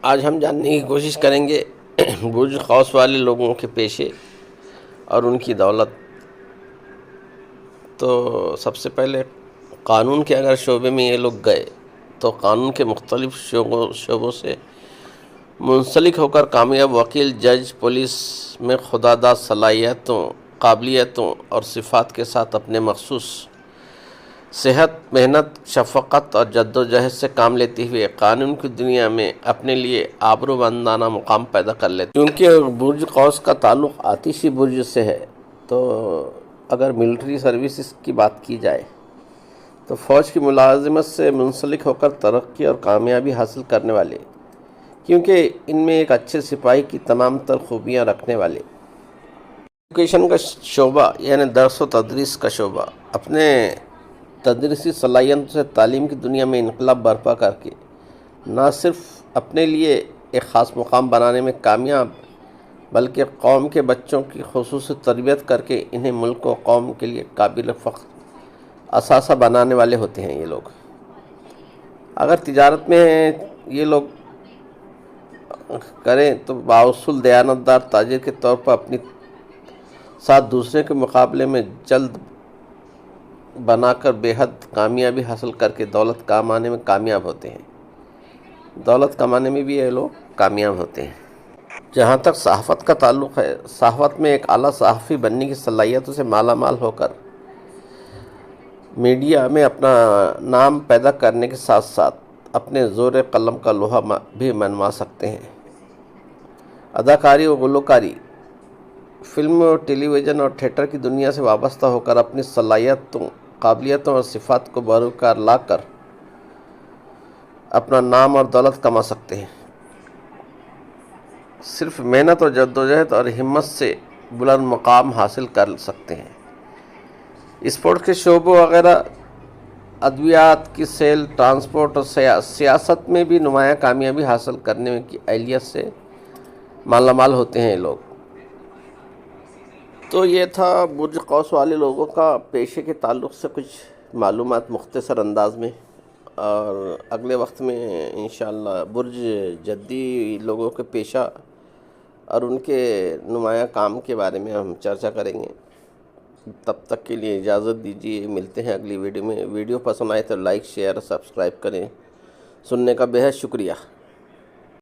آج ہم جاننے کی کوشش کریں گے برج قوس والے لوگوں کے پیشے اور ان کی دولت۔ تو سب سے پہلے قانون کے اگر شعبے میں یہ لوگ گئے تو قانون کے مختلف شعبوں سے منسلک ہو کر کامیاب وکیل، جج، پولیس میں خودداد صلاحیتوں، قابلیتوں اور صفات کے ساتھ اپنے مخصوص صحت، محنت، شفقت اور جدوجہد سے کام لیتے ہوئے قانون کی دنیا میں اپنے لیے آبرومندانہ مقام پیدا کر لیتے۔ کیونکہ برج قوس کا تعلق آتشی برج سے ہے، تو اگر ملٹری سروسز کی بات کی جائے تو فوج کی ملازمت سے منسلک ہو کر ترقی اور کامیابی حاصل کرنے والے، کیونکہ ان میں ایک اچھے سپاہی کی تمام تر خوبیاں رکھنے والے، ایجوکیشن کا شعبہ یعنی درس و تدریس کا شعبہ اپنے تدریسی صلاحیتوں سے تعلیم کی دنیا میں انقلاب برپا کر کے نہ صرف اپنے لیے ایک خاص مقام بنانے میں کامیاب، بلکہ قوم کے بچوں کی خصوصی تربیت کر کے انہیں ملک و قوم کے لیے قابل فخر اثاثہ بنانے والے ہوتے ہیں۔ یہ لوگ اگر تجارت میں یہ لوگ کریں تو بااصول دیانتدار تاجر کے طور پر اپنی ساتھ دوسرے کے مقابلے میں جلد بنا کر بے حد کامیابی حاصل کر کے دولت کمانے میں کامیاب ہوتے ہیں۔ دولت کمانے میں بھی یہ لوگ کامیاب ہوتے ہیں۔ جہاں تک صحافت کا تعلق ہے، صحافت میں ایک اعلیٰ صحافی بننے کی صلاحیتوں سے مالا مال ہو کر میڈیا میں اپنا نام پیدا کرنے کے ساتھ ساتھ اپنے زور قلم کا لوہا بھی منوا سکتے ہیں۔ اداکاری و گلوکاری، فلم اور ٹیلی ویژن اور تھیٹر کی دنیا سے وابستہ ہو کر اپنی صلاحیتوں، قابلیتوں اور صفات کو بروکار لا کر اپنا نام اور دولت کما سکتے ہیں۔ صرف محنت اور جدوجہد اور ہمت سے بلند مقام حاصل کر سکتے ہیں۔ اسپورٹ کے شعبوں وغیرہ، ادویات کی سیل، ٹرانسپورٹ اور سیاست میں بھی نمایاں کامیابی حاصل کرنے کی اہلیت سے مالا مال ہوتے ہیں یہ لوگ۔ تو یہ تھا برج قوس والے لوگوں کا پیشے کے تعلق سے کچھ معلومات مختصر انداز میں، اور اگلے وقت میں انشاءاللہ برج جدی لوگوں کے پیشہ اور ان کے نمایاں کام کے بارے میں ہم چرچا کریں گے۔ تب تک کے لیے اجازت دیجیے، ملتے ہیں اگلی ویڈیو میں۔ ویڈیو پسند آئے تو لائک، شیئر، سبسکرائب کریں۔ سننے کا بے حد شکریہ۔